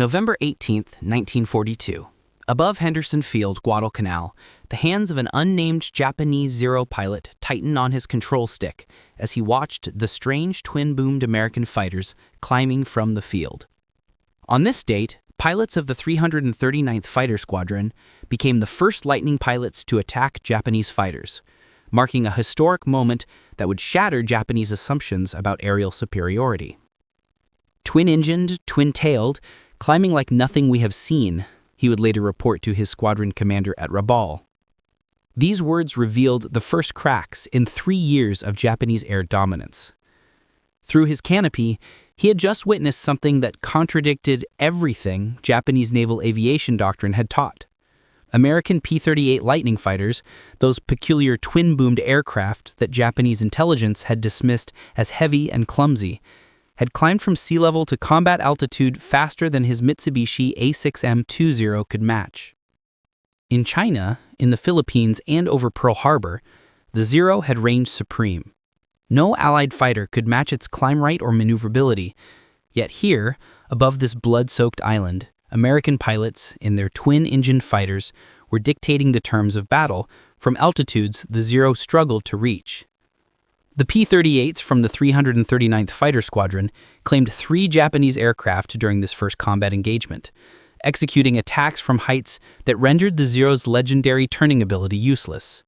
November 18, 1942. Above Henderson Field, Guadalcanal, the hands of an unnamed Japanese Zero pilot tightened on his control stick as he watched the strange twin-boomed American fighters climbing from the field. On this date, pilots of the 339th Fighter Squadron became the first Lightning pilots to attack Japanese fighters, marking a historic moment that would shatter Japanese assumptions about aerial superiority. Twin-engined, twin-tailed, climbing like nothing we have seen, he would later report to his squadron commander at Rabaul. These words revealed the first cracks in 3 years of Japanese air dominance. Through his canopy, he had just witnessed something that contradicted everything Japanese naval aviation doctrine had taught. American P-38 Lightning fighters, those peculiar twin-boomed aircraft that Japanese intelligence had dismissed as heavy and clumsy, had climbed from sea level to combat altitude faster than his Mitsubishi A6M Zeros could match. In China, in the Philippines, and over Pearl Harbor, the Zero had reigned supreme. No Allied fighter could match its climb rate or maneuverability, yet here, above this blood-soaked island, American pilots, in their twin-engined fighters, were dictating the terms of battle from altitudes the Zero struggled to reach. The P-38s from the 339th Fighter Squadron claimed 3 Japanese aircraft during this first combat engagement, executing attacks from heights that rendered the Zero's legendary turning ability useless.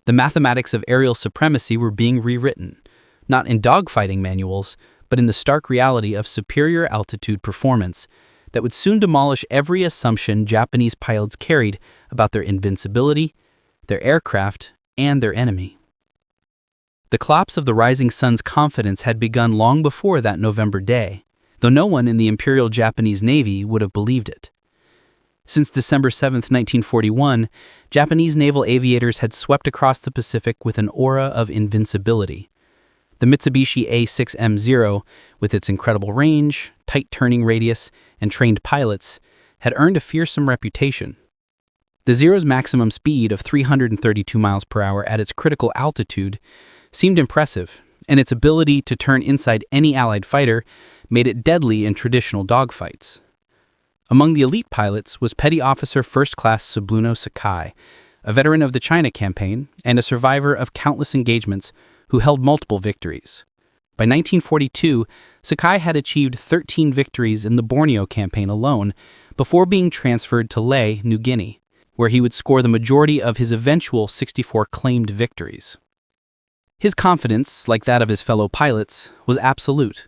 The mathematics of aerial supremacy were being rewritten, not in dogfighting manuals, but in the stark reality of superior altitude performance that would soon demolish every assumption Japanese pilots carried about their invincibility, their aircraft, and their enemy. The collapse of the rising sun's confidence had begun long before that November day, though no one in the Imperial Japanese Navy would have believed it. Since December 7, 1941, Japanese naval aviators had swept across the Pacific with an aura of invincibility. The Mitsubishi A6M Zero, with its incredible range, tight turning radius, and trained pilots, had earned a fearsome reputation. The Zero's maximum speed of 332 miles per hour at its critical altitude seemed impressive, and its ability to turn inside any Allied fighter made it deadly in traditional dogfights. Among the elite pilots was Petty Officer First Class Tsubuno Sakai, a veteran of the China campaign and a survivor of countless engagements who held multiple victories. By 1942, Sakai had achieved 13 victories in the Borneo campaign alone before being transferred to Lae, New Guinea, where he would score the majority of his eventual 64 claimed victories. His confidence, like that of his fellow pilots, was absolute.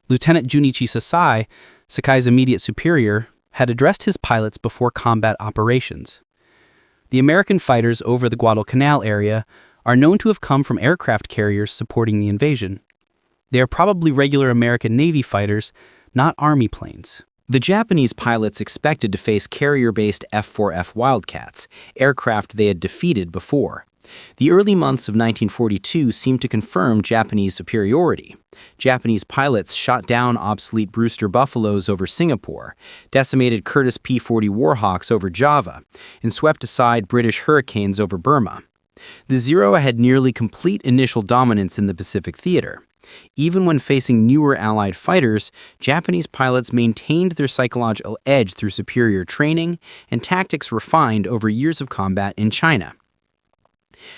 Lieutenant Junichi Sasai, Sakai's immediate superior, had addressed his pilots before combat operations. The American fighters over the Guadalcanal area are known to have come from aircraft carriers supporting the invasion. They are probably regular American Navy fighters, not Army planes. The Japanese pilots expected to face carrier-based F-4F Wildcats, aircraft they had defeated before. The early months of 1942 seemed to confirm Japanese superiority. Japanese pilots shot down obsolete Brewster Buffaloes over Singapore, decimated Curtiss P-40 Warhawks over Java, and swept aside British Hurricanes over Burma. The Zero had nearly complete initial dominance in the Pacific theater. Even when facing newer Allied fighters, Japanese pilots maintained their psychological edge through superior training and tactics refined over years of combat in China.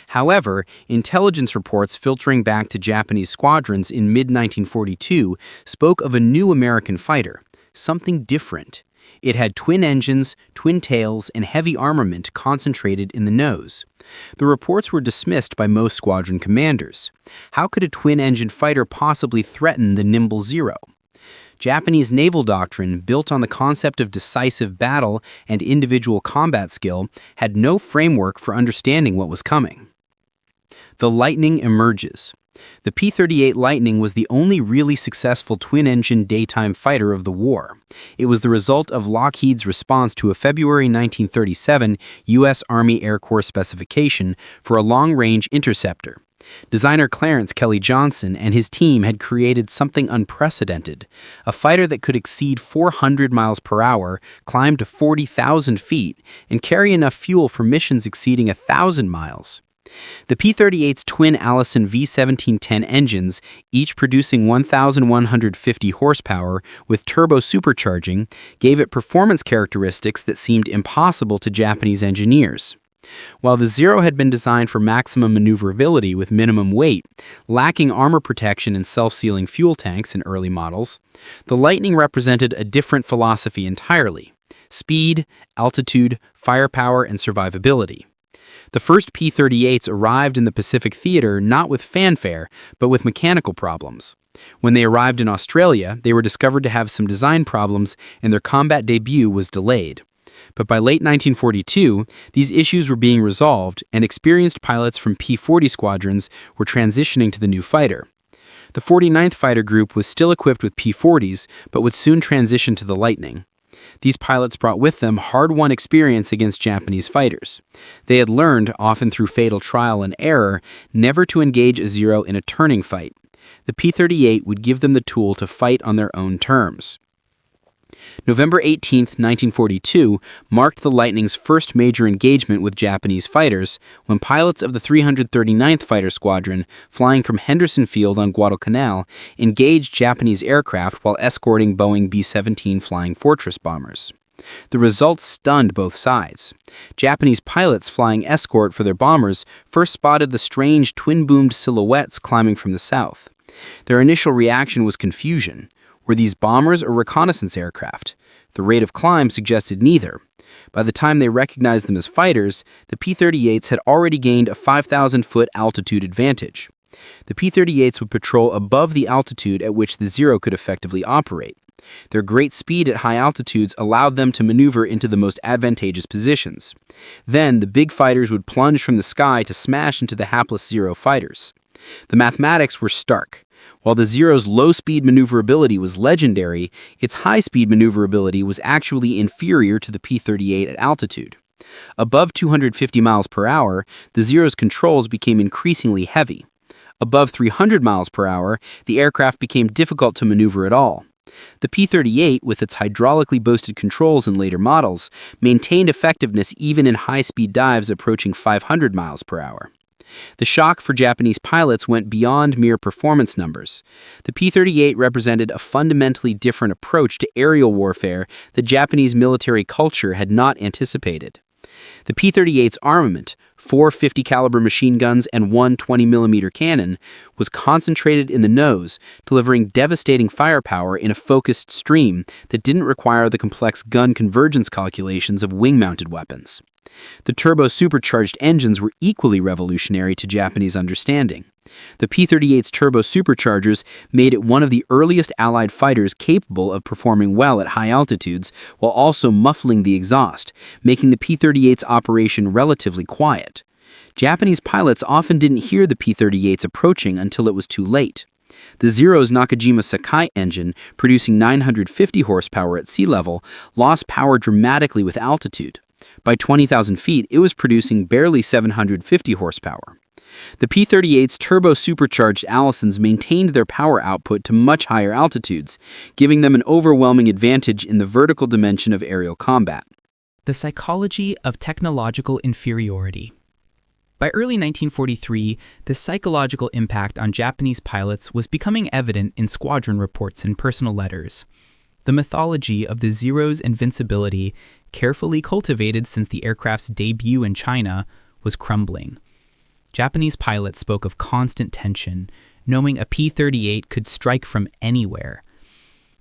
However, intelligence reports filtering back to Japanese squadrons in mid-1942 spoke of a new American fighter, something different. It had twin engines, twin tails, and heavy armament concentrated in the nose. The reports were dismissed by most squadron commanders. How could a twin-engine fighter possibly threaten the nimble Zero? Japanese naval doctrine, built on the concept of decisive battle and individual combat skill, had no framework for understanding what was coming. The Lightning emerges. The P-38 Lightning was the only really successful twin-engine daytime fighter of the war. It was the result of Lockheed's response to a February 1937 U.S. Army Air Corps specification for a long-range interceptor. Designer Clarence Kelly Johnson and his team had created something unprecedented, a fighter that could exceed 400 miles per hour, climb to 40,000 feet, and carry enough fuel for missions exceeding 1,000 miles. The P-38's twin Allison V1710 engines, each producing 1,150 horsepower with turbo-supercharging, gave it performance characteristics that seemed impossible to Japanese engineers. While the Zero had been designed for maximum maneuverability with minimum weight, lacking armor protection and self-sealing fuel tanks in early models, the Lightning represented a different philosophy entirely: speed, altitude, firepower, and survivability. The first P-38s arrived in the Pacific Theater not with fanfare, but with mechanical problems. When they arrived in Australia, they were discovered to have some design problems, and their combat debut was delayed. But by late 1942, these issues were being resolved, and experienced pilots from P-40 squadrons were transitioning to the new fighter. The 49th Fighter Group was still equipped with P-40s, but would soon transition to the Lightning. These pilots brought with them hard-won experience against Japanese fighters. They had learned, often through fatal trial and error, never to engage a Zero in a turning fight. The P-38 would give them the tool to fight on their own terms. November 18, 1942, marked the Lightning's first major engagement with Japanese fighters when pilots of the 339th Fighter Squadron, flying from Henderson Field on Guadalcanal, engaged Japanese aircraft while escorting Boeing B-17 Flying Fortress bombers. The results stunned both sides. Japanese pilots flying escort for their bombers first spotted the strange twin-boomed silhouettes climbing from the south. Their initial reaction was confusion. Were these bombers or reconnaissance aircraft? The rate of climb suggested neither. By the time they recognized them as fighters, the P-38s had already gained a 5,000-foot altitude advantage. The P-38s would patrol above the altitude at which the Zero could effectively operate. Their great speed at high altitudes allowed them to maneuver into the most advantageous positions. Then, the big fighters would plunge from the sky to smash into the hapless Zero fighters. The mathematics were stark. While the Zero's low-speed maneuverability was legendary, its high-speed maneuverability was actually inferior to the P-38 at altitude. Above 250 miles per hour, the Zero's controls became increasingly heavy. Above 300 miles per hour, the aircraft became difficult to maneuver at all. The P-38, with its hydraulically boosted controls in later models, maintained effectiveness even in high-speed dives approaching 500 miles per hour. The shock for Japanese pilots went beyond mere performance numbers. The P-38 represented a fundamentally different approach to aerial warfare that Japanese military culture had not anticipated. The P-38's armament, 4 50-caliber machine guns and 1 20mm cannon, was concentrated in the nose, delivering devastating firepower in a focused stream that didn't require the complex gun convergence calculations of wing-mounted weapons. The turbo-supercharged engines were equally revolutionary to Japanese understanding. The P-38's turbo-superchargers made it one of the earliest Allied fighters capable of performing well at high altitudes while also muffling the exhaust, making the P-38's operation relatively quiet. Japanese pilots often didn't hear the P-38s approaching until it was too late. The Zero's Nakajima Sakai engine, producing 950 horsepower at sea level, lost power dramatically with altitude. By 20,000 feet, it was producing barely 750 horsepower. The P-38's turbo-supercharged Allisons maintained their power output to much higher altitudes, giving them an overwhelming advantage in the vertical dimension of aerial combat. The psychology of technological inferiority. By early 1943, the psychological impact on Japanese pilots was becoming evident in squadron reports and personal letters. The mythology of the Zero's invincibility, carefully cultivated since the aircraft's debut in China, was crumbling. Japanese pilots spoke of constant tension, knowing a P-38 could strike from anywhere.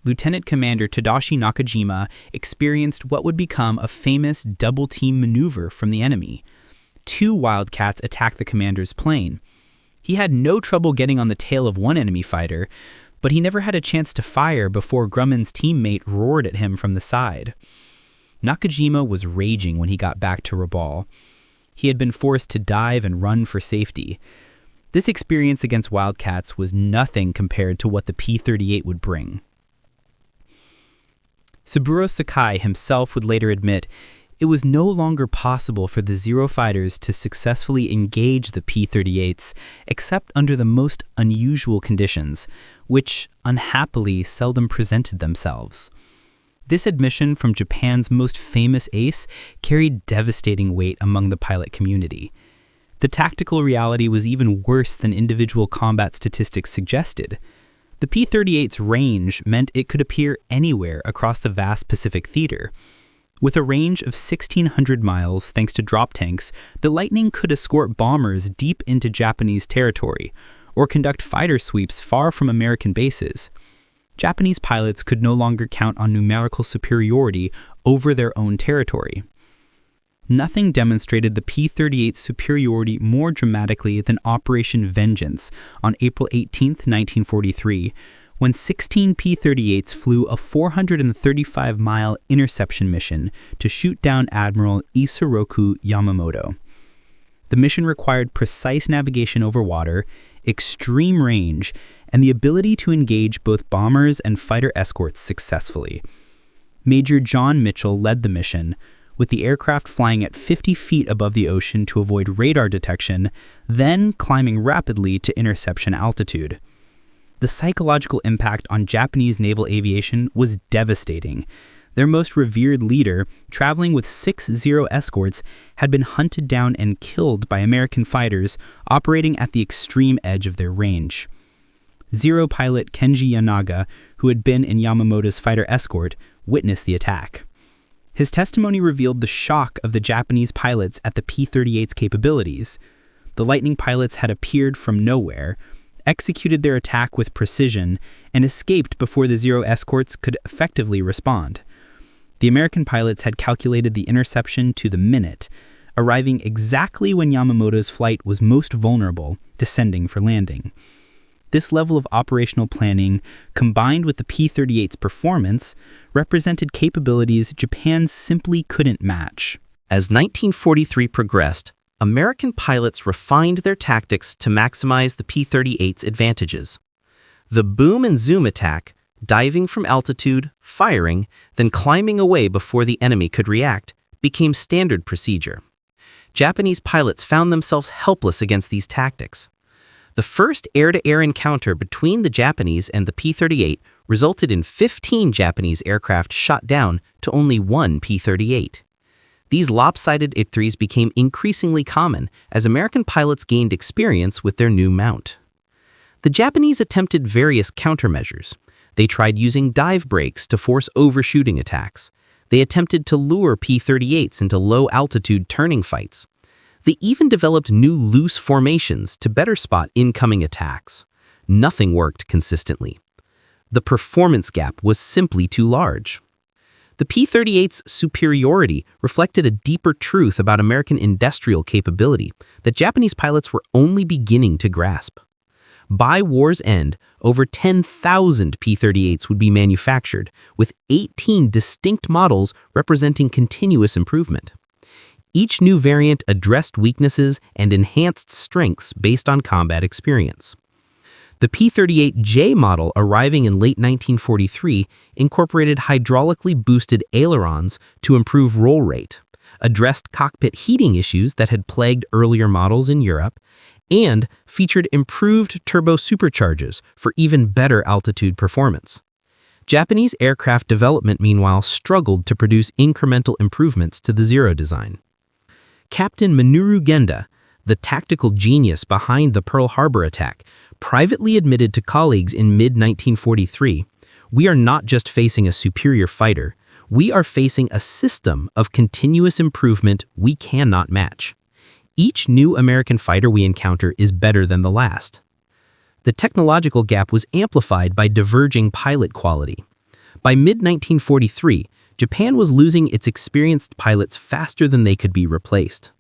Lieutenant Commander Tadashi Nakajima experienced what would become a famous double-team maneuver from the enemy. 2 Wildcats attacked the commander's plane. He had no trouble getting on the tail of one enemy fighter, but he never had a chance to fire before Grumman's teammate roared at him from the side. Nakajima was raging when he got back to Rabaul. He had been forced to dive and run for safety. This experience against Wildcats was nothing compared to what the P-38 would bring. Saburo Sakai himself would later admit it was no longer possible for the Zero fighters to successfully engage the P-38s except under the most unusual conditions, which unhappily seldom presented themselves. This admission from Japan's most famous ace carried devastating weight among the pilot community. The tactical reality was even worse than individual combat statistics suggested. The P-38's range meant it could appear anywhere across the vast Pacific theater. With a range of 1,600 miles thanks to drop tanks, the Lightning could escort bombers deep into Japanese territory, or conduct fighter sweeps far from American bases. Japanese pilots could no longer count on numerical superiority over their own territory. Nothing demonstrated the P-38's superiority more dramatically than Operation Vengeance on April 18, 1943, when 16 P-38s flew a 435-mile interception mission to shoot down Admiral Isoroku Yamamoto. The mission required precise navigation over water, extreme range, and the ability to engage both bombers and fighter escorts successfully. Major John Mitchell led the mission, with the aircraft flying at 50 feet above the ocean to avoid radar detection, then climbing rapidly to interception altitude. The psychological impact on Japanese naval aviation was devastating. Their most revered leader, traveling with 6 Zero escorts, had been hunted down and killed by American fighters operating at the extreme edge of their range. Zero pilot Kenji Yanaga, who had been in Yamamoto's fighter escort, witnessed the attack. His testimony revealed the shock of the Japanese pilots at the P-38's capabilities. The Lightning pilots had appeared from nowhere, executed their attack with precision, and escaped before the Zero escorts could effectively respond. The American pilots had calculated the interception to the minute, arriving exactly when Yamamoto's flight was most vulnerable, descending for landing. This level of operational planning, combined with the P-38's performance, represented capabilities Japan simply couldn't match. As 1943 progressed, American pilots refined their tactics to maximize the P-38's advantages. The boom and zoom attack, diving from altitude, firing, then climbing away before the enemy could react, became standard procedure. Japanese pilots found themselves helpless against these tactics. The first air-to-air encounter between the Japanese and the P-38 resulted in 15 Japanese aircraft shot down to only 1 P-38. These lopsided victories became increasingly common as American pilots gained experience with their new mount. The Japanese attempted various countermeasures. They tried using dive brakes to force overshooting attacks. They attempted to lure P-38s into low-altitude turning fights. They even developed new loose formations to better spot incoming attacks. Nothing worked consistently. The performance gap was simply too large. The P-38's superiority reflected a deeper truth about American industrial capability that Japanese pilots were only beginning to grasp. By war's end, over 10,000 P-38s would be manufactured, with 18 distinct models representing continuous improvement. Each new variant addressed weaknesses and enhanced strengths based on combat experience. The P-38J model, arriving in late 1943, incorporated hydraulically boosted ailerons to improve roll rate, addressed cockpit heating issues that had plagued earlier models in Europe, and featured improved turbo-supercharges for even better altitude performance. Japanese aircraft development, meanwhile, struggled to produce incremental improvements to the Zero design. Captain Minoru Genda, the tactical genius behind the Pearl Harbor attack, privately admitted to colleagues in mid-1943, "We are not just facing a superior fighter, we are facing a system of continuous improvement we cannot match. Each new American fighter we encounter is better than the last." The technological gap was amplified by diverging pilot quality. By mid-1943, Japan was losing its experienced pilots faster than they could be replaced.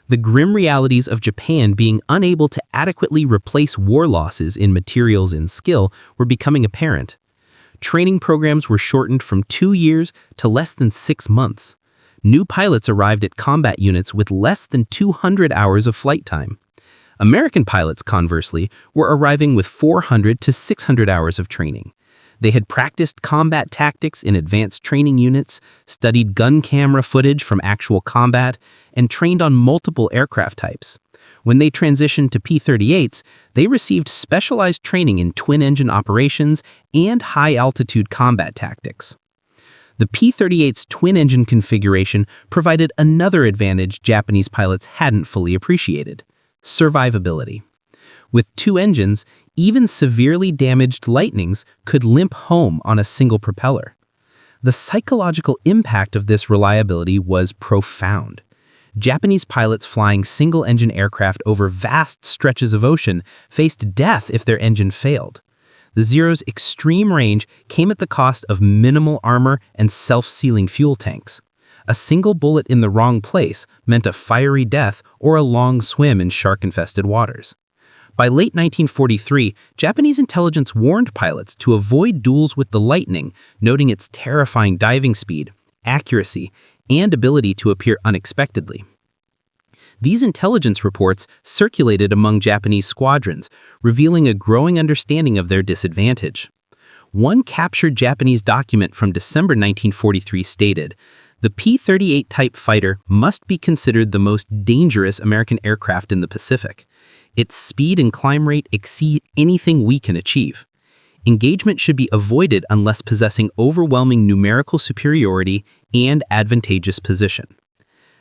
The grim realities of Japan being unable to adequately replace war losses in materials and skill were becoming apparent. Training programs were shortened from 2 years to less than 6 months. New pilots arrived at combat units with less than 200 hours of flight time. American pilots, conversely, were arriving with 400 to 600 hours of training. They had practiced combat tactics in advanced training units, studied gun camera footage from actual combat, and trained on multiple aircraft types. When they transitioned to P-38s, they received specialized training in twin-engine operations and high-altitude combat tactics. The P-38's twin-engine configuration provided another advantage Japanese pilots hadn't fully appreciated: Survivability. With two engines, even severely damaged Lightnings could limp home on a single propeller. The psychological impact of this reliability was profound. Japanese pilots flying single-engine aircraft over vast stretches of ocean faced death if their engine failed. The Zero's extreme range came at the cost of minimal armor and self-sealing fuel tanks. A single bullet in the wrong place meant a fiery death or a long swim in shark-infested waters. By late 1943, Japanese intelligence warned pilots to avoid duels with the Lightning, noting its terrifying diving speed, accuracy, and ability to appear unexpectedly. These intelligence reports circulated among Japanese squadrons, revealing a growing understanding of their disadvantage. One captured Japanese document from December 1943 stated, "The P-38 type fighter must be considered the most dangerous American aircraft in the Pacific. Its speed and climb rate exceed anything we can achieve. Engagement should be avoided unless possessing overwhelming numerical superiority and advantageous position."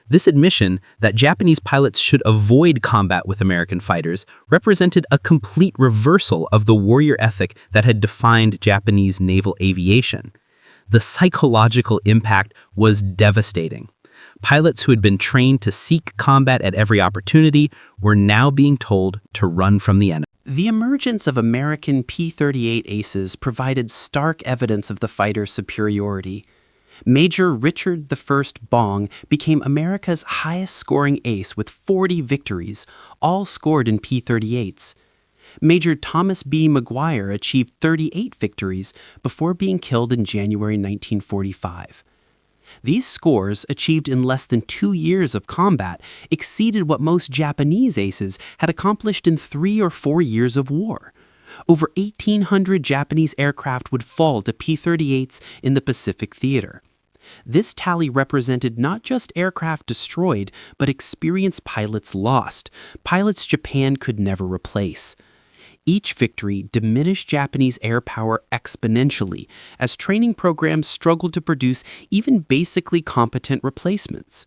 This admission that Japanese pilots should avoid combat with American fighters represented a complete reversal of the warrior ethic that had defined Japanese naval aviation. The psychological impact was devastating. Pilots who had been trained to seek combat at every opportunity were now being told to run from the enemy. The emergence of American P-38 aces provided stark evidence of the fighter's superiority. Major Richard I Bong became America's highest-scoring ace with 40 victories, all scored in P-38s. Major Thomas B. Maguire achieved 38 victories before being killed in January 1945. These scores, achieved in less than 2 years of combat, exceeded what most Japanese aces had accomplished in 3 or 4 years of war. Over 1,800 Japanese aircraft would fall to P-38s in the Pacific theater. This tally represented not just aircraft destroyed, but experienced pilots lost, pilots Japan could never replace. Each victory diminished Japanese air power exponentially as training programs struggled to produce even basically competent replacements.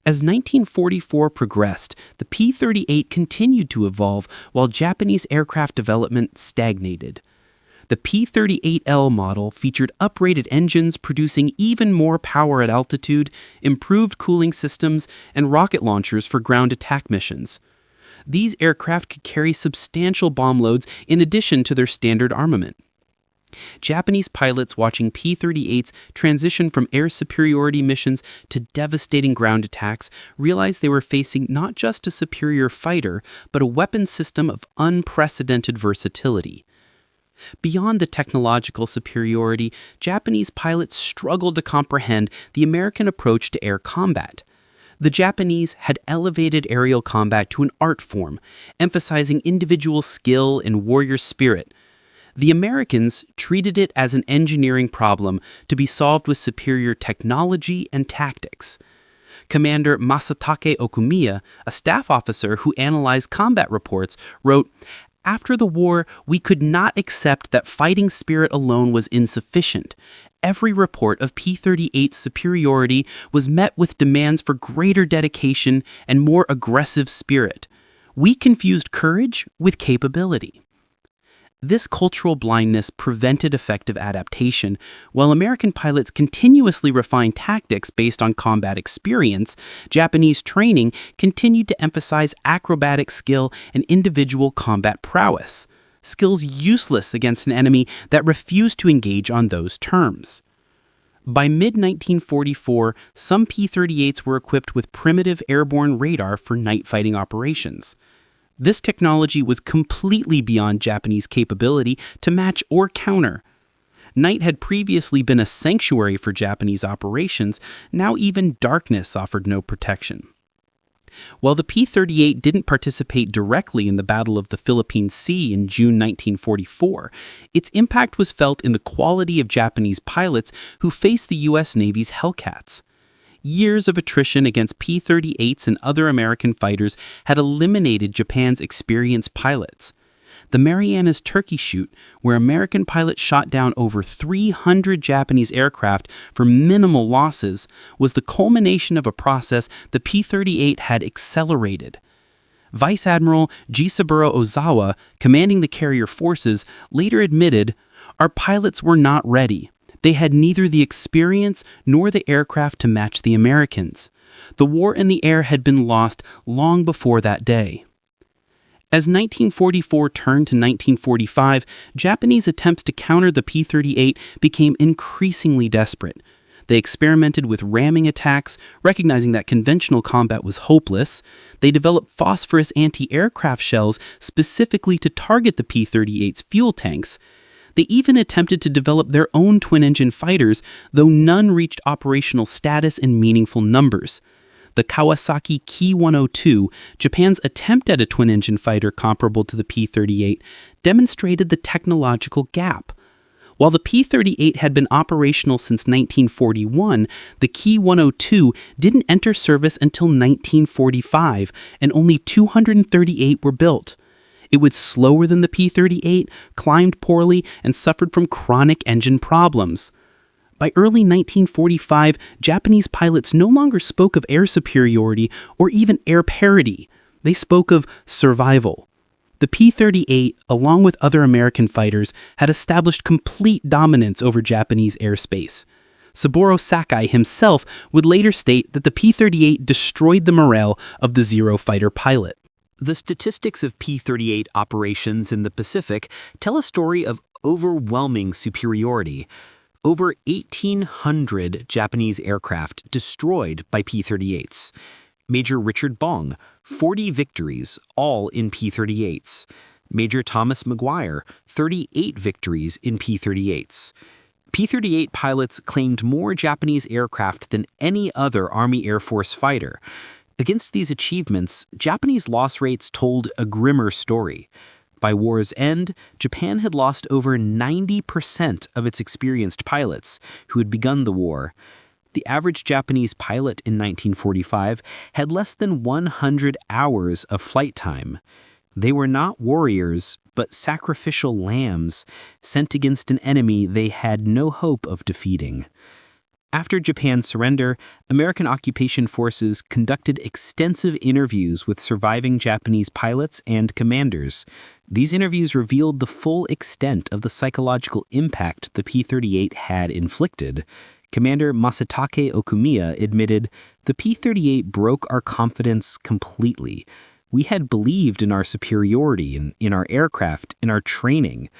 As 1944 progressed, the P-38 continued to evolve while Japanese aircraft development stagnated. The P-38L model featured uprated engines producing even more power at altitude, improved cooling systems, and rocket launchers for ground attack missions. These aircraft could carry substantial bomb loads in addition to their standard armament. Japanese pilots watching P-38s transition from air superiority missions to devastating ground attacks realized they were facing not just a superior fighter, but a weapon system of unprecedented versatility. Beyond the technological superiority, Japanese pilots struggled to comprehend the American approach to air combat. The Japanese had elevated aerial combat to an art form, emphasizing individual skill and warrior spirit. The Americans treated it as an engineering problem to be solved with superior technology and tactics. Commander Masatake Okumiya, a staff officer who analyzed combat reports, wrote, "After the war, we could not accept that fighting spirit alone was insufficient. Every report of P-38's superiority was met with demands for greater dedication and more aggressive spirit. We confused courage with capability." This cultural blindness prevented effective adaptation. While American pilots continuously refined tactics based on combat experience, Japanese training continued to emphasize acrobatic skill and individual combat prowess, skills useless against an enemy that refused to engage on those terms. By mid-1944, some P-38s were equipped with primitive airborne radar for night fighting operations. This technology was completely beyond Japanese capability to match or counter. Night had previously been a sanctuary for Japanese operations, now even darkness offered no protection. While the P-38 didn't participate directly in the Battle of the Philippine Sea in June 1944, its impact was felt in the quality of Japanese pilots who faced the U.S. Navy's Hellcats. Years of attrition against P-38s and other American fighters had eliminated Japan's experienced pilots. The Marianas Turkey Shoot, where American pilots shot down over 300 Japanese aircraft for minimal losses, was the culmination of a process the P-38 had accelerated. Vice Admiral Jisaburo Ozawa, commanding the carrier forces, later admitted, "Our pilots were not ready. They had neither the experience nor the aircraft to match the Americans. The war in the air had been lost long before that day." As 1944 turned to 1945, Japanese attempts to counter the P-38 became increasingly desperate. They experimented with ramming attacks, recognizing that conventional combat was hopeless. They developed phosphorus anti-aircraft shells specifically to target the P-38's fuel tanks. They even attempted to develop their own twin-engine fighters, though none reached operational status in meaningful numbers. The Kawasaki Ki-102, Japan's attempt at a twin-engine fighter comparable to the P-38, demonstrated the technological gap. While the P-38 had been operational since 1941, the Ki-102 didn't enter service until 1945, and only 238 were built. It was slower than the P-38, climbed poorly, and suffered from chronic engine problems. By early 1945, Japanese pilots no longer spoke of air superiority or even air parity. They spoke of survival. The P-38, along with other American fighters, had established complete dominance over Japanese airspace. Saburo Sakai himself would later state that the P-38 destroyed the morale of the Zero fighter pilot. The statistics of P-38 operations in the Pacific tell a story of overwhelming superiority. Over 1,800 Japanese aircraft destroyed by P-38s. Major Richard Bong, 40 victories, all in P-38s. Major Thomas Maguire, 38 victories in P-38s. P-38 pilots claimed more Japanese aircraft than any other Army Air Force fighter. Against these achievements, Japanese loss rates told a grimmer story. By war's end, Japan had lost over 90% of its experienced pilots who had begun the war. The average Japanese pilot in 1945 had less than 100 hours of flight time. They were not warriors, but sacrificial lambs sent against an enemy they had no hope of defeating. After Japan's surrender, American occupation forces conducted extensive interviews with surviving Japanese pilots and commanders. These interviews revealed the full extent of the psychological impact the P-38 had inflicted. Commander Masatake Okumiya admitted, "The P-38 broke our confidence completely. We had believed in our superiority, in our aircraft, in our training.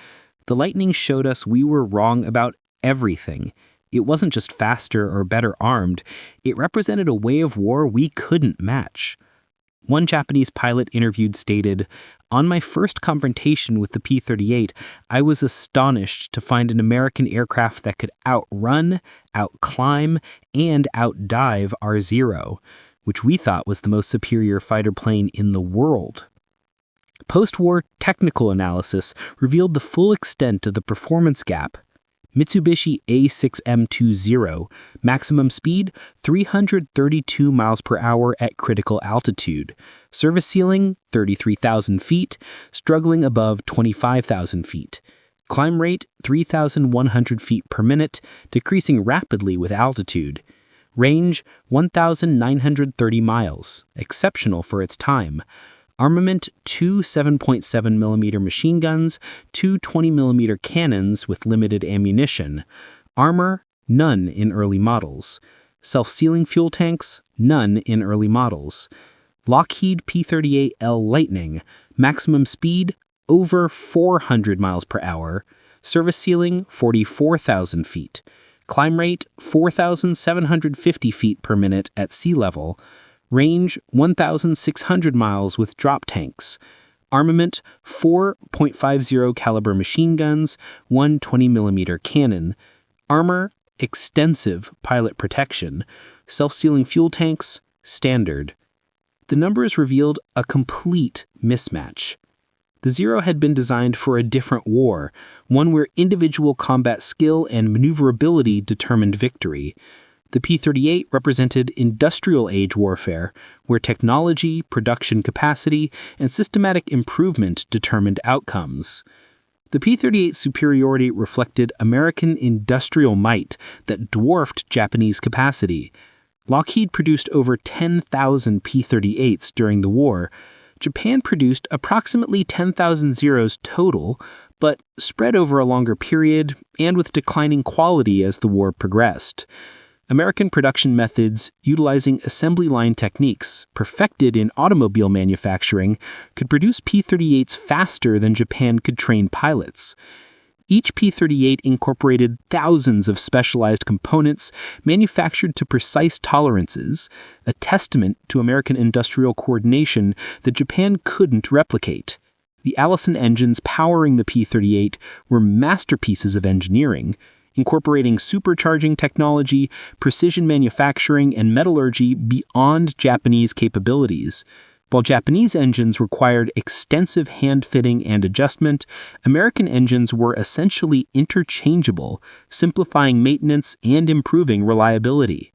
The Lightning showed us we were wrong about everything. It wasn't just faster or better armed. It represented a way of war we couldn't match." One Japanese pilot interviewed stated, "On my first confrontation with the P-38, I was astonished to find an American aircraft that could outrun, outclimb, and outdive our Zero, which we thought was the most superior fighter plane in the world." Post-war technical analysis revealed the full extent of the performance gap. Mitsubishi A6M Zero, maximum speed 332 miles per hour at critical altitude. Service ceiling 33,000 feet, struggling above 25,000 feet. Climb rate 3,100 feet per minute, decreasing rapidly with altitude. Range 1,930 miles, exceptional for its time. Armament, 2 7.7mm machine guns, 2 20mm cannons with limited ammunition. Armor, none in early models. Self-sealing fuel tanks, none in early models. Lockheed P-38 Lightning, maximum speed, over 400 miles per hour. Service ceiling, 44,000 feet. Climb rate, 4,750 feet per minute at sea level. Range, 1,600 miles with drop tanks. Armament, 4 .50 caliber machine guns, 1 20mm cannon. Armor, extensive pilot protection. Self-sealing fuel tanks, standard. The numbers revealed a complete mismatch. The Zero had been designed for a different war, one where individual combat skill and maneuverability determined victory. The P-38 represented industrial-age warfare, where technology, production capacity, and systematic improvement determined outcomes. The P-38's superiority reflected American industrial might that dwarfed Japanese capacity. Lockheed produced over 10,000 P-38s during the war. Japan produced approximately 10,000 Zeros total, but spread over a longer period and with declining quality as the war progressed. American production methods utilizing assembly line techniques perfected in automobile manufacturing could produce P-38s faster than Japan could train pilots. Each P-38 incorporated thousands of specialized components manufactured to precise tolerances, a testament to American industrial coordination that Japan couldn't replicate. The Allison engines powering the P-38 were masterpieces of engineering, incorporating supercharging technology, precision manufacturing, and metallurgy beyond Japanese capabilities. While Japanese engines required extensive hand fitting and adjustment, American engines were essentially interchangeable, simplifying maintenance and improving reliability.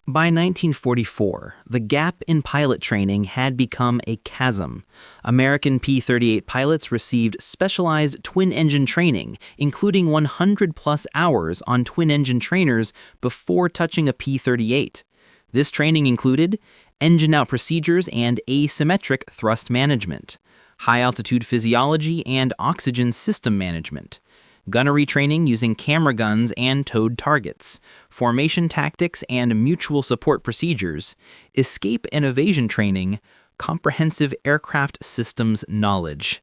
By 1944, the gap in pilot training had become a chasm. American P-38 pilots received specialized twin-engine training, including 100-plus hours on twin-engine trainers before touching a P-38. This training included engine-out procedures and asymmetric thrust management, high-altitude physiology and oxygen system management, gunnery training using camera guns and towed targets, formation tactics and mutual support procedures, escape and evasion training, comprehensive aircraft systems knowledge.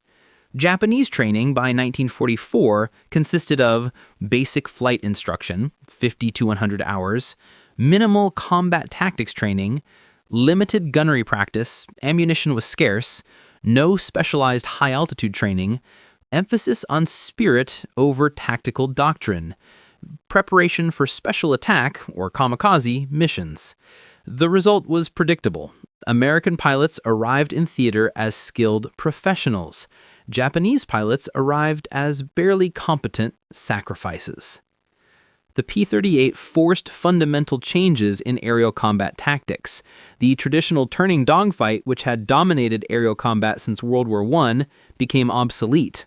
Japanese training by 1944 consisted of basic flight instruction, 50 to 100 hours, minimal combat tactics training, limited gunnery practice, ammunition was scarce, no specialized high-altitude training, emphasis on spirit over tactical doctrine, preparation for special attack, or kamikaze, missions. The result was predictable. American pilots arrived in theater as skilled professionals. Japanese pilots arrived as barely competent sacrifices. The P-38 forced fundamental changes in aerial combat tactics. The traditional turning dogfight, which had dominated aerial combat since World War I, became obsolete.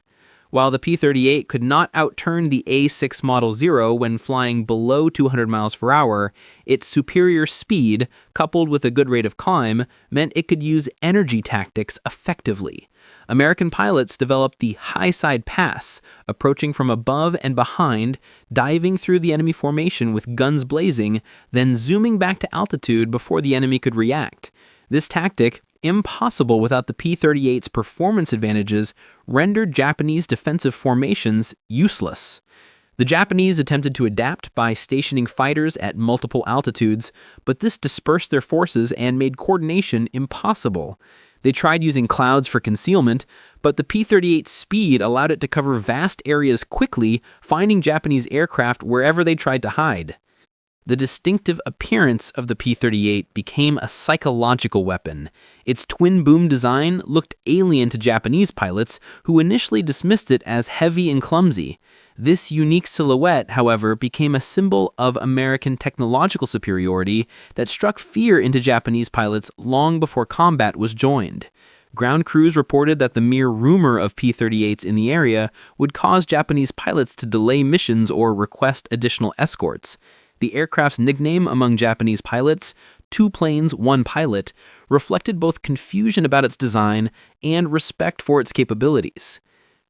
While the P-38 could not outturn the A6 Model Zero when flying below 200 miles per hour, its superior speed, coupled with a good rate of climb, meant it could use energy tactics effectively. American pilots developed the high-side pass, approaching from above and behind, diving through the enemy formation with guns blazing, then zooming back to altitude before the enemy could react. This tactic, impossible without the P-38's performance advantages, rendered Japanese defensive formations useless. The Japanese attempted to adapt by stationing fighters at multiple altitudes, but this dispersed their forces and made coordination impossible. They tried using clouds for concealment, but the P-38's speed allowed it to cover vast areas quickly, finding Japanese aircraft wherever they tried to hide. The distinctive appearance of the P-38 became a psychological weapon. Its twin-boom design looked alien to Japanese pilots, who initially dismissed it as heavy and clumsy. This unique silhouette, however, became a symbol of American technological superiority that struck fear into Japanese pilots long before combat was joined. Ground crews reported that the mere rumor of P-38s in the area would cause Japanese pilots to delay missions or request additional escorts. The aircraft's nickname among Japanese pilots, 2 planes, 1 pilot, reflected both confusion about its design and respect for its capabilities.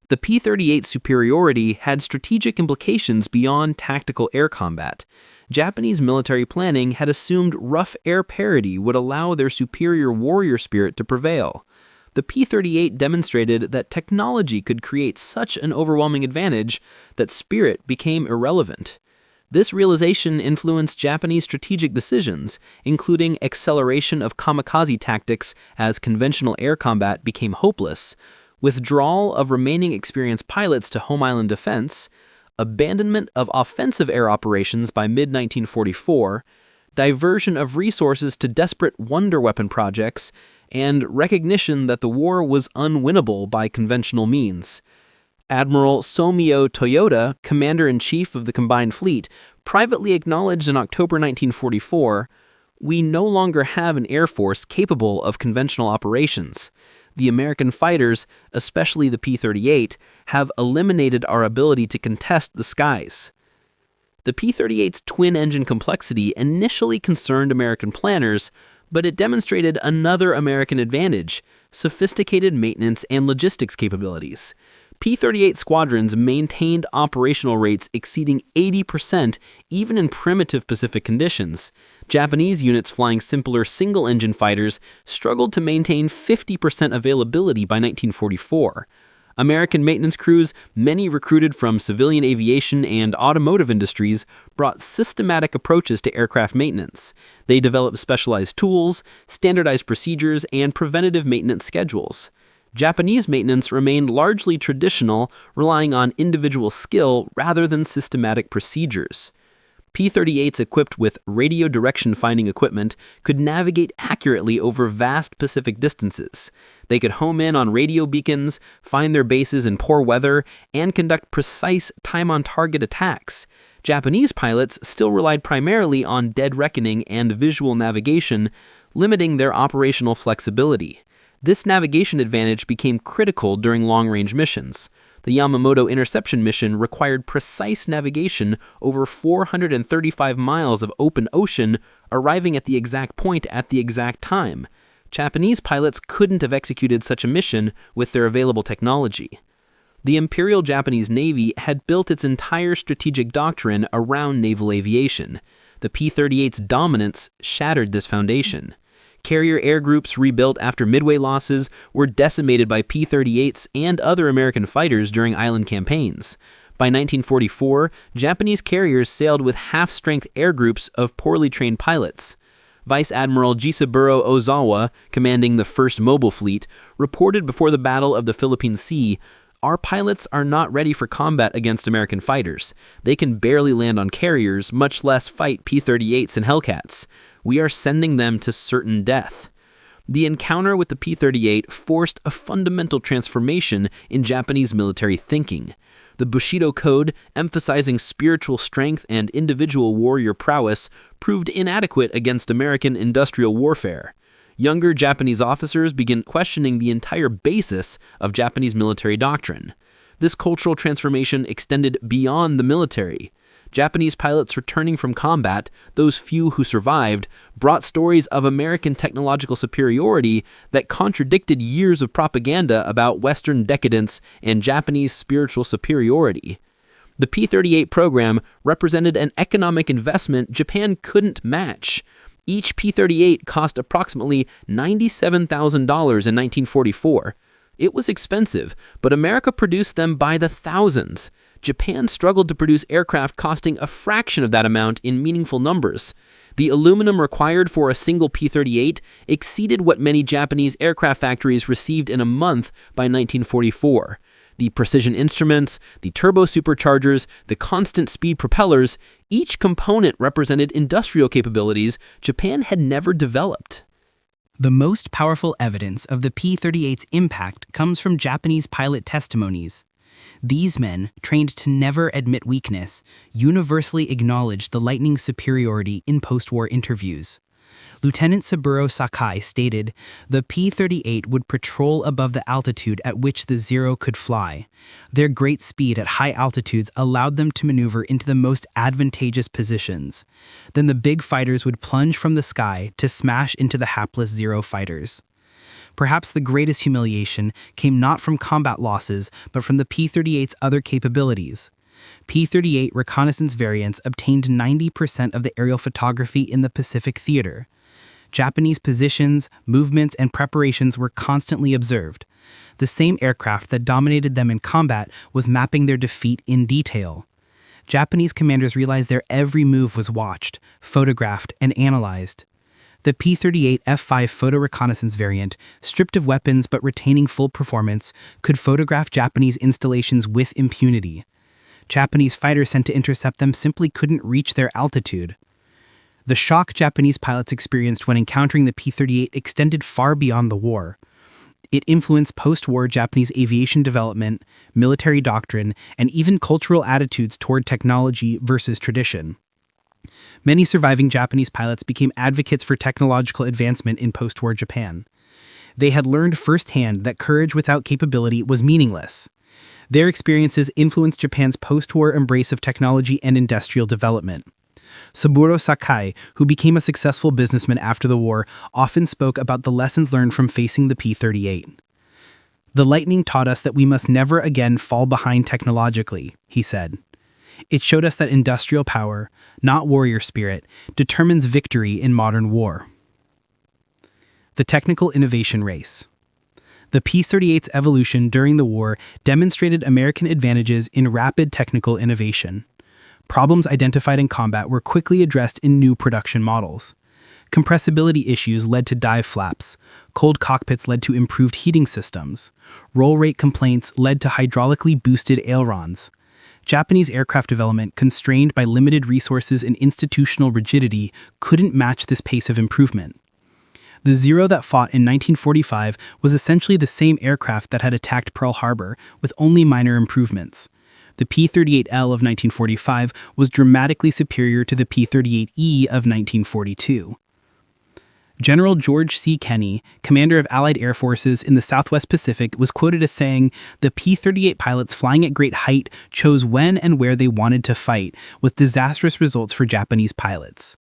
The P-38 superiority had strategic implications beyond tactical air combat. Japanese military planning had assumed rough air parity would allow their superior warrior spirit to prevail. The P-38 demonstrated that technology could create such an overwhelming advantage that spirit became irrelevant. This realization influenced Japanese strategic decisions, including acceleration of kamikaze tactics as conventional air combat became hopeless, withdrawal of remaining experienced pilots to home island defense, abandonment of offensive air operations by mid-1944, diversion of resources to desperate wonder weapon projects, and recognition that the war was unwinnable by conventional means. Admiral Somio Toyoda, Commander-in-Chief of the Combined Fleet, privately acknowledged in October 1944, "We no longer have an air force capable of conventional operations. The American fighters, especially the P-38, have eliminated our ability to contest the skies." The P-38's twin-engine complexity initially concerned American planners, But it demonstrated another American advantage: sophisticated maintenance and logistics capabilities. P-38 squadrons maintained operational rates exceeding 80% even in primitive Pacific conditions. Japanese units flying simpler single-engine fighters struggled to maintain 50% availability by 1944. American maintenance crews, many recruited from civilian aviation and automotive industries, brought systematic approaches to aircraft maintenance. They developed specialized tools, standardized procedures, and preventative maintenance schedules. Japanese maintenance remained largely traditional, relying on individual skill rather than systematic procedures. P-38s equipped with radio direction finding equipment could navigate accurately over vast Pacific distances. They could home in on radio beacons, find their bases in poor weather, and conduct precise time-on-target attacks. Japanese pilots still relied primarily on dead reckoning and visual navigation, limiting their operational flexibility. This navigation advantage became critical during long-range missions. The Yamamoto interception mission required precise navigation over 435 miles of open ocean, arriving at the exact point at the exact time. Japanese pilots couldn't have executed such a mission with their available technology. The Imperial Japanese Navy had built its entire strategic doctrine around naval aviation. The P-38's dominance shattered this foundation. Carrier air groups rebuilt after Midway losses were decimated by P-38s and other American fighters during island campaigns. By 1944, Japanese carriers sailed with half-strength air groups of poorly trained pilots. Vice Admiral Jisaburo Ozawa, commanding the 1st Mobile Fleet, reported before the Battle of the Philippine Sea, "Our pilots are not ready for combat against American fighters. They can barely land on carriers, much less fight P-38s and Hellcats. We are sending them to certain death." The encounter with the P-38 forced a fundamental transformation in Japanese military thinking. The Bushido Code, emphasizing spiritual strength and individual warrior prowess, proved inadequate against American industrial warfare. Younger Japanese officers began questioning the entire basis of Japanese military doctrine. This cultural transformation extended beyond the military. Japanese pilots returning from combat, those few who survived, brought stories of American technological superiority that contradicted years of propaganda about Western decadence and Japanese spiritual superiority. The P-38 program represented an economic investment Japan couldn't match. Each P-38 cost approximately $97,000 in 1944. It was expensive, but America produced them by the thousands. Japan struggled to produce aircraft costing a fraction of that amount in meaningful numbers. The aluminum required for a single P-38 exceeded what many Japanese aircraft factories received in a month by 1944. The precision instruments, the turbo-superchargers, the constant speed propellers, each component represented industrial capabilities Japan had never developed. The most powerful evidence of the P-38's impact comes from Japanese pilot testimonies. These men, trained to never admit weakness, universally acknowledged the Lightning's superiority in post-war interviews. Lieutenant Saburo Sakai stated, "The P-38 would patrol above the altitude at which the Zero could fly. Their great speed at high altitudes allowed them to maneuver into the most advantageous positions. Then the big fighters would plunge from the sky to smash into the hapless Zero fighters." Perhaps the greatest humiliation came not from combat losses, but from the P-38's other capabilities. P-38 reconnaissance variants obtained 90% of the aerial photography in the Pacific theater. Japanese positions, movements, and preparations were constantly observed. The same aircraft that dominated them in combat was mapping their defeat in detail. Japanese commanders realized their every move was watched, photographed, and analyzed. The P-38 F-5 photo reconnaissance variant, stripped of weapons but retaining full performance, could photograph Japanese installations with impunity. Japanese fighters sent to intercept them simply couldn't reach their altitude. The shock Japanese pilots experienced when encountering the P-38 extended far beyond the war. It influenced post-war Japanese aviation development, military doctrine, and even cultural attitudes toward technology versus tradition. Many surviving Japanese pilots became advocates for technological advancement in post-war Japan. They had learned firsthand that courage without capability was meaningless. Their experiences influenced Japan's post-war embrace of technology and industrial development. Saburo Sakai, who became a successful businessman after the war, often spoke about the lessons learned from facing the P-38. "The Lightning taught us that we must never again fall behind technologically," he said. "It showed us that industrial power, not warrior spirit, determines victory in modern war." The technical innovation race. The P-38's evolution during the war demonstrated American advantages in rapid technical innovation. Problems identified in combat were quickly addressed in new production models. Compressibility issues led to dive flaps. Cold cockpits led to improved heating systems. Roll rate complaints led to hydraulically boosted ailerons. Japanese aircraft development, constrained by limited resources and institutional rigidity, couldn't match this pace of improvement. The Zero that fought in 1945 was essentially the same aircraft that had attacked Pearl Harbor, with only minor improvements. The P-38L of 1945 was dramatically superior to the P-38E of 1942. General George C. Kenney, commander of Allied air forces in the Southwest Pacific, was quoted as saying, "The P-38 pilots flying at great height chose when and where they wanted to fight, with disastrous results for Japanese pilots."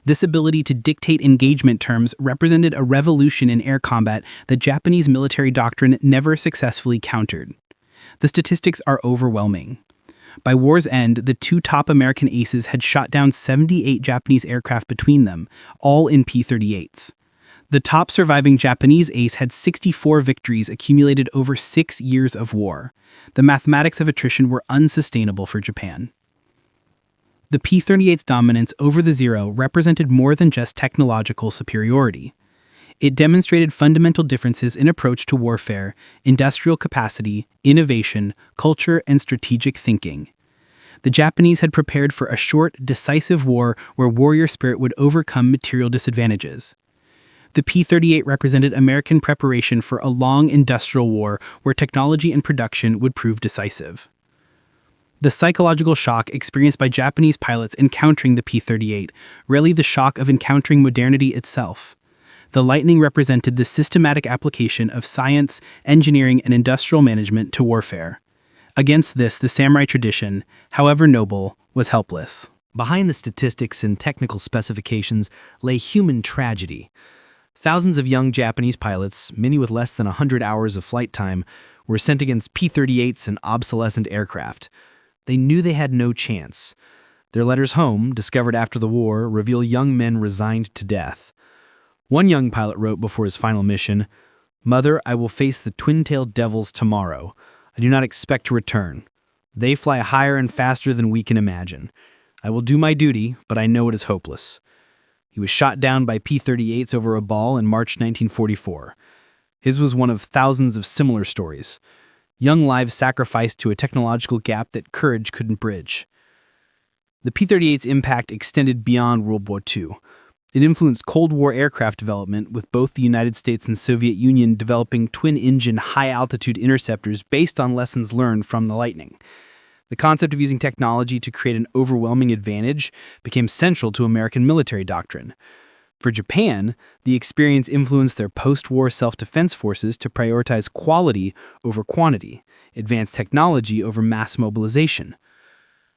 This ability to dictate engagement terms represented a revolution in air combat that Japanese military doctrine never successfully countered. The statistics are overwhelming. By war's end, the two top American aces had shot down 78 Japanese aircraft between them, all in P-38s. The top surviving Japanese ace had 64 victories accumulated over 6 years of war. The mathematics of attrition were unsustainable for Japan. The P-38's dominance over the Zero represented more than just technological superiority. It demonstrated fundamental differences in approach to warfare, industrial capacity, innovation, culture, and strategic thinking. The Japanese had prepared for a short, decisive war where warrior spirit would overcome material disadvantages. The P-38 represented American preparation for a long industrial war where technology and production would prove decisive. The psychological shock experienced by Japanese pilots encountering the P-38, rarely the shock of encountering modernity itself. The Lightning represented the systematic application of science, engineering, and industrial management to warfare. Against this, the samurai tradition, however noble, was helpless. Behind the statistics and technical specifications lay human tragedy. Thousands of young Japanese pilots, many with less than 100 hours of flight time, were sent against P-38s and obsolescent aircraft. They knew they had no chance. Their letters home, discovered after the war, reveal young men resigned to death. One young pilot wrote before his final mission, "Mother, I will face the twin-tailed devils tomorrow. I do not expect to return. They fly higher and faster than we can imagine. I will do my duty, but I know it is hopeless." He was shot down by P-38s over a ball in March 1944. His was one of thousands of similar stories. Young lives sacrificed to a technological gap that courage couldn't bridge. The P-38's impact extended beyond World War II. It influenced Cold War aircraft development, with both the United States and Soviet Union developing twin-engine high-altitude interceptors based on lessons learned from the Lightning. The concept of using technology to create an overwhelming advantage became central to American military doctrine. For Japan, the experience influenced their post-war self-defense forces to prioritize quality over quantity, advanced technology over mass mobilization.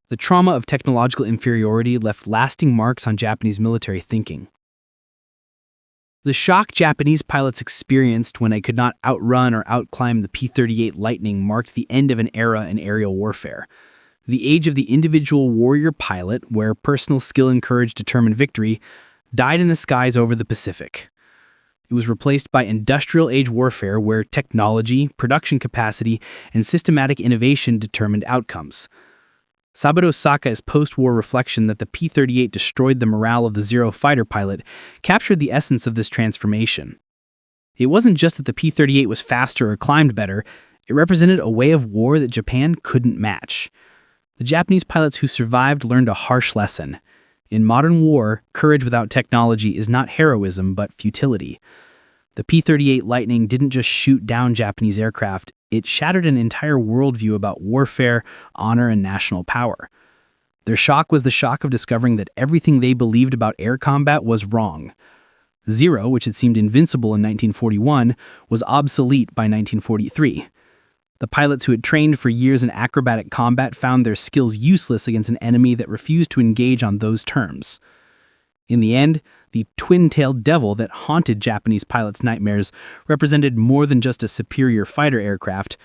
The trauma of technological inferiority left lasting marks on Japanese military thinking. The shock Japanese pilots experienced when they could not outrun or outclimb the P-38 Lightning marked the end of an era in aerial warfare. The age of the individual warrior pilot, where personal skill and courage determined victory, died in the skies over the Pacific. It was replaced by industrial-age warfare where technology, production capacity, and systematic innovation determined outcomes. Saburo Sakai's post-war reflection that the P-38 destroyed the morale of the Zero fighter pilot captured the essence of this transformation. It wasn't just that the P-38 was faster or climbed better, it represented a way of war that Japan couldn't match. The Japanese pilots who survived learned a harsh lesson. In modern war, courage without technology is not heroism but futility. The P-38 Lightning didn't just shoot down Japanese aircraft, it shattered an entire worldview about warfare, honor, and national power. Their shock was the shock of discovering that everything they believed about air combat was wrong. Zero, which had seemed invincible in 1941, was obsolete by 1943. The pilots who had trained for years in acrobatic combat found their skills useless against an enemy that refused to engage on those terms. In the end, the twin-tailed devil that haunted Japanese pilots' nightmares represented more than just a superior fighter aircraft.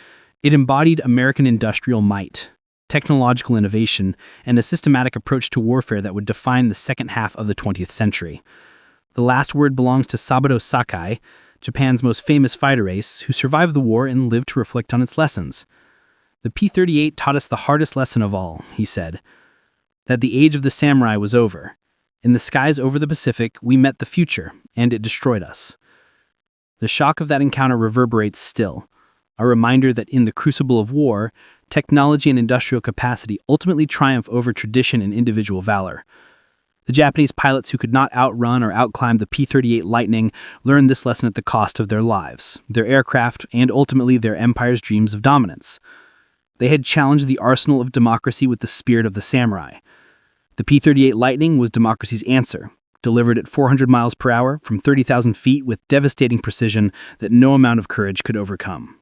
It embodied American industrial might, technological innovation, and a systematic approach to warfare that would define the second half of the 20th century. The last word belongs to Saburo Sakai, Japan's most famous fighter ace, who survived the war and lived to reflect on its lessons. "The P-38 taught us the hardest lesson of all," he said, "that the age of the samurai was over. In the skies over the Pacific, we met the future, and it destroyed us." The shock of that encounter reverberates still, a reminder that in the crucible of war, technology and industrial capacity ultimately triumph over tradition and individual valor. The Japanese pilots who could not outrun or outclimb the P-38 Lightning learned this lesson at the cost of their lives, their aircraft, and ultimately their empire's dreams of dominance. They had challenged the arsenal of democracy with the spirit of the samurai. The P-38 Lightning was democracy's answer, delivered at 400 miles per hour from 30,000 feet with devastating precision that no amount of courage could overcome.